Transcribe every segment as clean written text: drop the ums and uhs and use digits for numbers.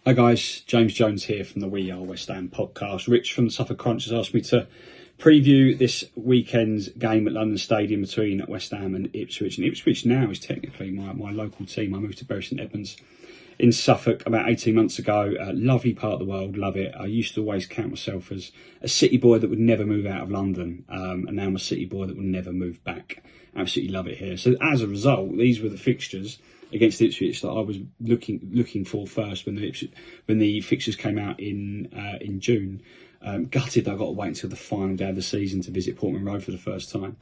Hi guys, James Jones here from the We Are West Ham podcast. Rich from the Suffolk Crunch has asked me to preview this weekend's game at London Stadium between West Ham and Ipswich. And Ipswich now is technically my local team. I moved to Bury St Edmunds in Suffolk about 18 months ago. Lovely part of the world, love it. I used to always count myself as a city boy that would never move out of London. And now I'm a city boy that would never move back. Absolutely love it here. So as a result, these were the fixtures against Ipswich that I was looking for first when the fixtures came out in June. Gutted I got to wait until the final day of the season to visit Portman Road for the first time.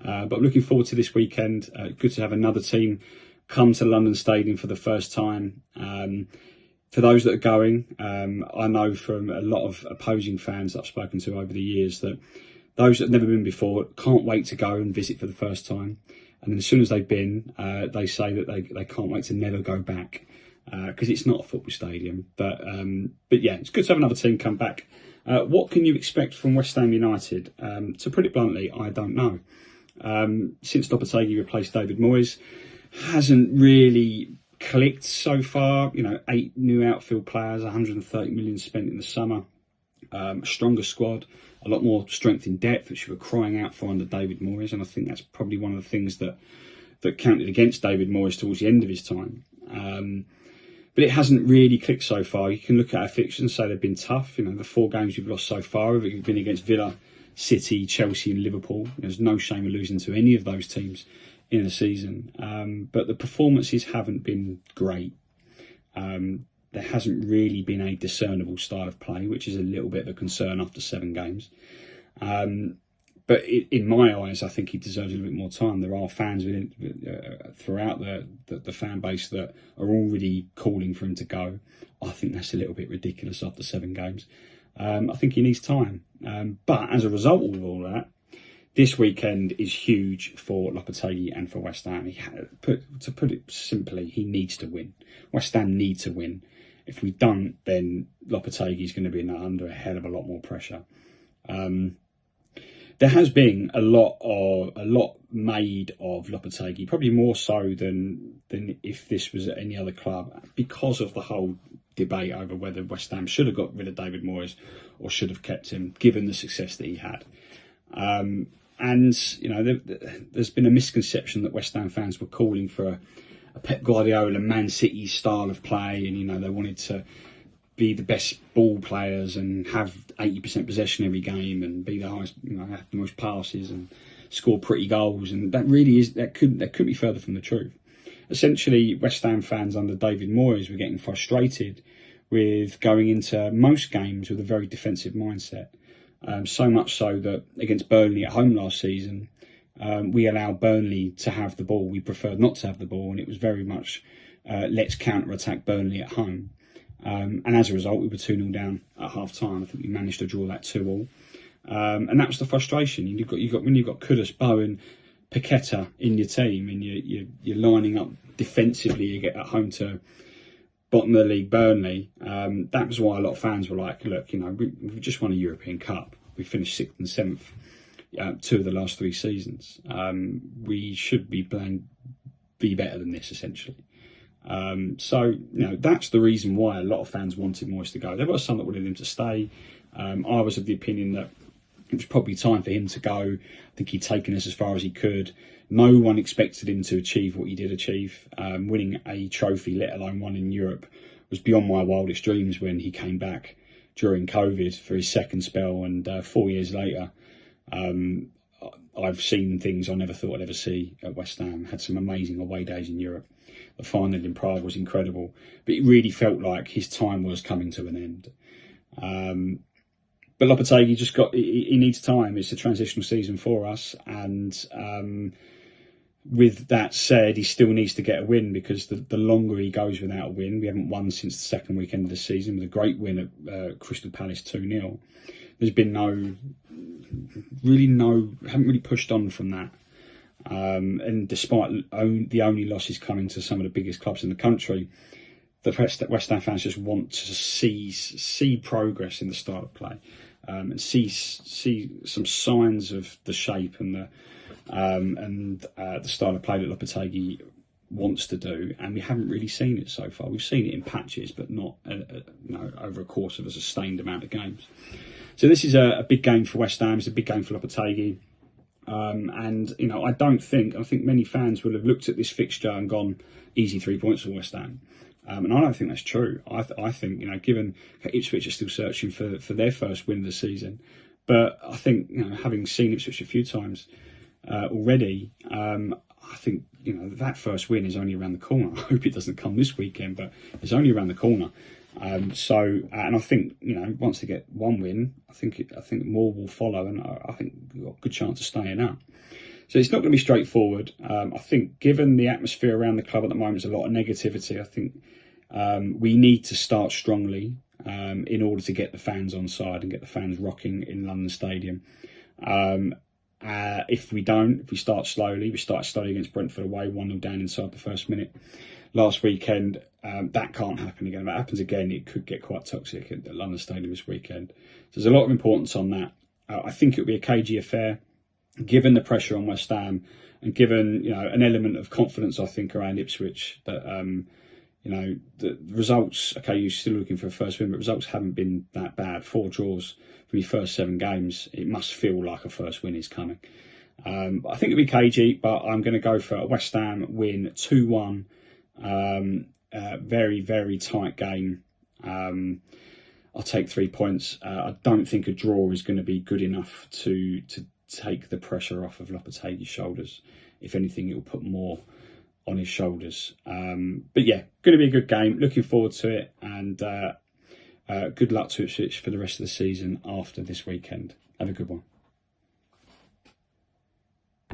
But I'm looking forward to this weekend. Good to have another team come to London Stadium for the first time. For those that are going, I know from a lot of opposing fans that I've spoken to over the years that those that have never been before can't wait to go and visit for the first time. And then as soon as they've been, they say that they can't wait to never go back because it's not a football stadium. But yeah, it's good to have another team come back. What can you expect from West Ham United? To put it bluntly, I don't know. Since Lopetegui replaced David Moyes, hasn't really clicked so far. 8 new outfield players, 130 million spent in the summer, a stronger squad, a lot more strength in depth, which we were crying out for under David Moyes, and I think that's probably one of the things that counted against David Moyes towards the end of his time. But it hasn't really clicked so far. You can look at our fixtures and say they've been tough. The 4 games we've lost so far have been against Villa, City, Chelsea and Liverpool. There's no shame in losing to any of those teams in the season. But the performances haven't been great. There hasn't really been a discernible style of play, which is a little bit of a concern after 7 games. But in my eyes, I think he deserves a little bit more time. There are fans throughout the fan base that are already calling for him to go. I think that's a little bit ridiculous after 7 games. I think he needs time. But as a result of all that, this weekend is huge for Lopetegui and for West Ham. To put it simply, he needs to win. West Ham need to win. If we don't, then Lopetegui is going to be under a hell of a lot more pressure. There has been a lot made of Lopetegui, probably more so than if this was at any other club, because of the whole debate over whether West Ham should have got rid of David Moyes or should have kept him, given the success that he had. And there's been a misconception that West Ham fans were calling for a Pep Guardiola Man City style of play, and they wanted to be the best ball players and have 80% possession every game and be the highest, have the most passes and score pretty goals. And that couldn't be further from the truth. Essentially, West Ham fans under David Moyes were getting frustrated with going into most games with a very defensive mindset. So much so that against Burnley at home last season, we allowed Burnley to have the ball. We preferred not to have the ball, and it was very much let's counter-attack Burnley at home. And as a result, we were 2-0 down at half-time. I think we managed to draw that 2-2. And that was the frustration. When you've got Kudus, Bowen, Paqueta in your team, and you're lining up defensively, you get at home to bottom of the league Burnley. That was why a lot of fans were like, look, we've just won a European Cup. We finished 6th and 7th 2 of the last 3 seasons. We should be better than this, essentially. So that's the reason why a lot of fans wanted Moyes to go. There were some that wanted him to stay. I was of the opinion that it was probably time for him to go. I think he'd taken us as far as he could. No one expected him to achieve what he did achieve. Winning a trophy, let alone one in Europe, was beyond my wildest dreams when he came back during COVID for his second spell. And 4 years later, I've seen things I never thought I'd ever see at West Ham. Had some amazing away days in Europe. The final in Prague was incredible, but it really felt like his time was coming to an end. But Lopetegui he needs time. It's a transitional season for us, and with that said, he still needs to get a win, because the longer he goes without a win, we haven't won since the second weekend of the season with a great win at Crystal Palace 2-0. There's been haven't really pushed on from that. And despite the only losses coming to some of the biggest clubs in the country, the West Ham fans just want to see progress in the style of play, and see some signs of the shape and the style of play that Lopetegui wants to do, and we haven't really seen it so far. We've seen it in patches, but not over a course of a sustained amount of games. So this is a big game for West Ham. It's a big game for Lopetegui. And, I think many fans will have looked at this fixture and gone, easy 3 points for West Ham. And I don't think that's true. I think, given Ipswich are still searching for their first win of the season, but I think, having seen Ipswich a few times already, I think, that first win is only around the corner. I hope it doesn't come this weekend, but it's only around the corner. And I think, once they get one win, I think more will follow, and I think we've got a good chance of staying out. So it's not going to be straightforward. I think given the atmosphere around the club at the moment, there's a lot of negativity. I think we need to start strongly in order to get the fans on side and get the fans rocking in London Stadium. If we start slowly, we started slowly against Brentford away, 1-0 down inside the first minute last weekend. That can't happen again. If that happens again, it could get quite toxic at London Stadium this weekend. So there's a lot of importance on that. I think it'll be a cagey affair, given the pressure on West Ham and given an element of confidence, I think, around Ipswich that the results. Okay, you're still looking for a first win, but results haven't been that bad. 4 draws from your first 7 games. It must feel like a first win is coming. I think it'll be cagey, but I'm going to go for a West Ham win 2-1. Very, very tight game. I'll take 3 points. I don't think a draw is going to be good enough to take the pressure off of Lopetegui's shoulders. If anything, it will put more on his shoulders. But yeah, going to be a good game. Looking forward to it, and good luck to Ipswich for the rest of the season after this weekend. Have a good one.